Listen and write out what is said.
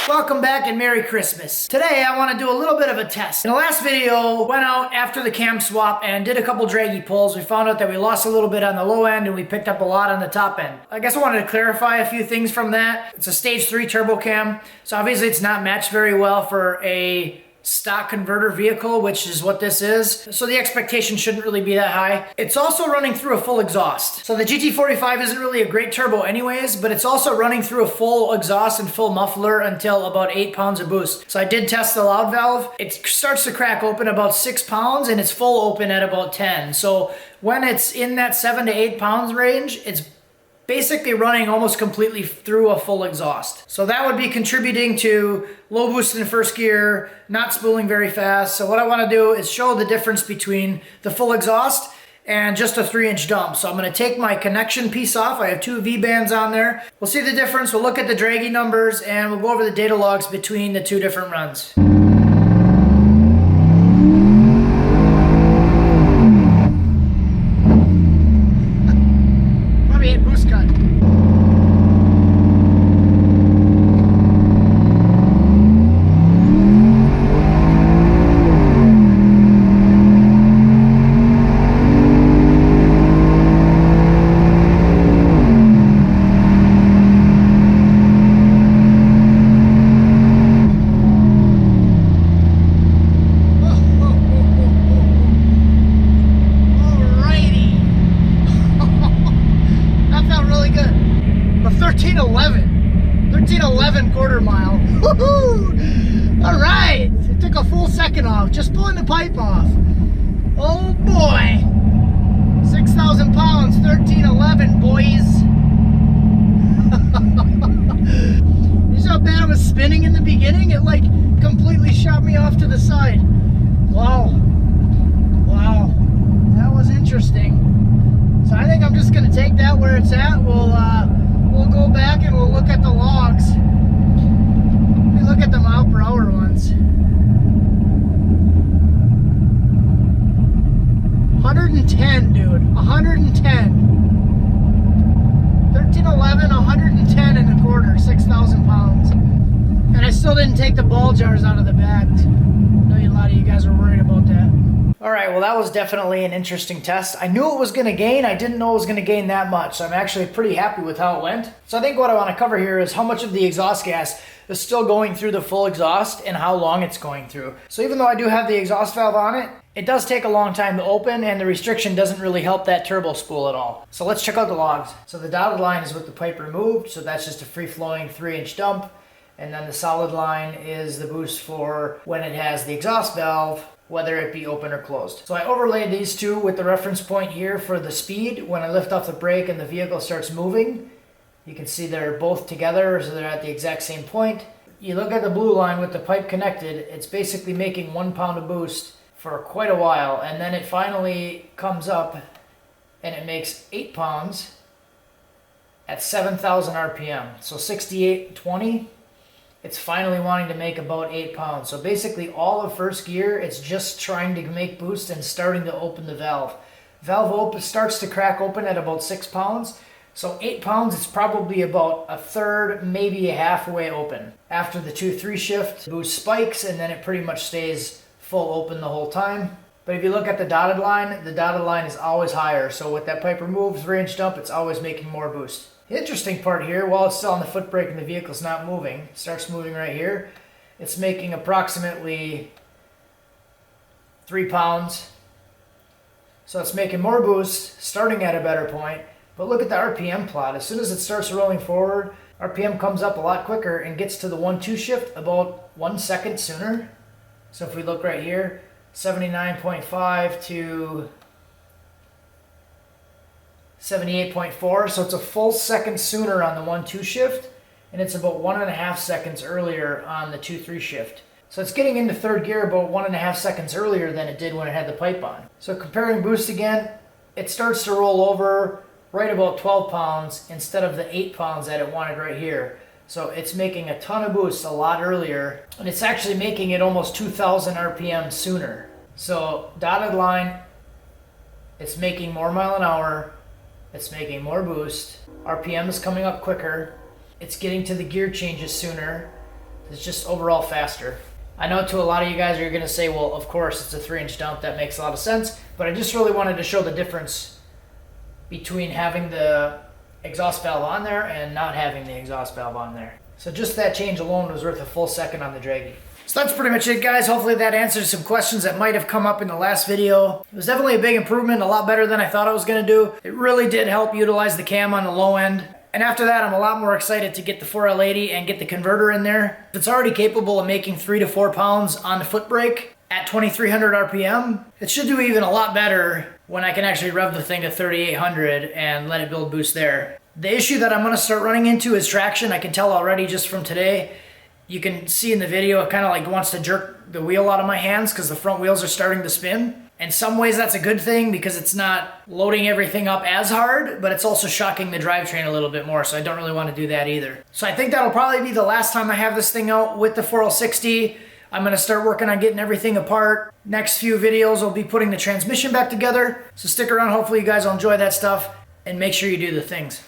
Welcome back and Merry Christmas. Today I want to do a little bit of a test. In the last video, went out after the cam swap and did a couple draggy pulls. We found out that we lost a little bit on the low end and we picked up a lot on the top end. I guess I wanted to clarify a few things from that. It's a stage 3 turbo cam, so obviously it's not matched very well for a stock converter vehicle, which is what this is. So the expectation shouldn't really be that high. It's also running through a full exhaust. So the GT45 isn't really a great turbo anyways, but it's also running through a full exhaust and full muffler until about 8 pounds of boost. So I did test the loud valve. It starts to crack open about 6 pounds and it's full open at about 10. So when it's in that 7 to 8 pounds range, it's basically running almost completely through a full exhaust. So that would be contributing to low boost in first gear, not spooling very fast. So what I want to do is show the difference between the full exhaust and just a 3-inch dump. So I'm going to take my connection piece off. I have 2 V-bands on there. We'll see the difference. We'll look at the draggy numbers and we'll go over the data logs between the 2 different runs. Really good. A 1311 quarter mile. Woohoo! All right, it took a full second off, just pulling the pipe off. Oh boy, 6,000 pounds, 1311, boys. You see how bad it was spinning in the beginning? It like completely shot me off to the side. Wow, wow, that was interesting. So I think I'm just going to take that where it's at. We'll go back and we'll look at the logs. Let me look at the mile per hour ones. 110, dude. 110. 1311, 110 and a quarter, 6,000 pounds. And I still didn't take the ball jars out of the back. I know a lot of you guys are worried about that. Alright, well that was definitely an interesting test. I knew it was going to gain, I didn't know it was going to gain that much, so I'm actually pretty happy with how it went. So I think what I want to cover here is how much of the exhaust gas is still going through the full exhaust and how long it's going through. So even though I do have the exhaust valve on it, it does take a long time to open and the restriction doesn't really help that turbo spool at all. So let's check out the logs. So the dotted line is with the pipe removed, so that's just a free-flowing 3-inch dump. And then the solid line is the boost for when it has the exhaust valve, whether it be open or closed. So I overlaid these two with the reference point here for the speed. When I lift off the brake and the vehicle starts moving, you can see they're both together, so they're at the exact same point. You look at the blue line with the pipe connected, it's basically making 1 pound of boost for quite a while, and then it finally comes up and it makes 8 pounds at 7,000 RPM. So 68.20. It's finally wanting to make about 8 pounds. So basically all of first gear, it's just trying to make boost and starting to open the valve. Valve starts to crack open at about 6 pounds. So 8 pounds is probably about a third, maybe a halfway open. After the 2-3 shift, boost spikes and then it pretty much stays full open the whole time. But if you look at the dotted line is always higher. So with that pipe removed 3-inch dump, it's always making more boost. The interesting part here, while it's still on the foot brake and the vehicle's not moving, it starts moving right here, it's making approximately 3 pounds. So it's making more boost, starting at a better point. But look at the RPM plot. As soon as it starts rolling forward, RPM comes up a lot quicker and gets to the 1-2 shift about 1 second sooner. So if we look right here, 79.5 to 78.4, so it's a full second sooner on the 1-2 shift, and it's about 1.5 seconds earlier on the 2-3 shift. So it's getting into third gear about 1.5 seconds earlier than it did when it had the pipe on. So comparing boost again, it starts to roll over right about 12 pounds instead of the 8 pounds that it wanted right here. So it's making a ton of boost a lot earlier, and it's actually making it almost 2,000 RPM sooner. So dotted line, it's making more mile an hour, it's making more boost, RPM is coming up quicker, it's getting to the gear changes sooner, It's just overall faster. I know to a lot of you guys, you're gonna say, well, of course, it's a 3-inch dump, that makes a lot of sense, but I just really wanted to show the difference between having the exhaust valve on there and not having the exhaust valve on there. So just that change alone was worth a full second on the Dragy. So that's pretty much it, guys. Hopefully that answers some questions that might have come up in the last video. It was definitely a big improvement, a lot better than I thought I was gonna do. It really did help utilize the cam on the low end. And after that, I'm a lot more excited to get the 4L80 and get the converter in there. It's already capable of making 3 to 4 pounds on the foot brake at 2,300 RPM. It should do even a lot better when I can actually rev the thing to 3,800 and let it build boost there. The issue that I'm gonna start running into is traction. I can tell already just from today. You can see in the video, it kind of like wants to jerk the wheel out of my hands because the front wheels are starting to spin. In some ways that's a good thing because it's not loading everything up as hard, but it's also shocking the drivetrain a little bit more, so I don't really want to do that either. So I think that'll probably be the last time I have this thing out with the 4L60. I'm going to start working on getting everything apart. Next few videos I'll be putting the transmission back together, so stick around. Hopefully you guys will enjoy that stuff, and make sure you do the things.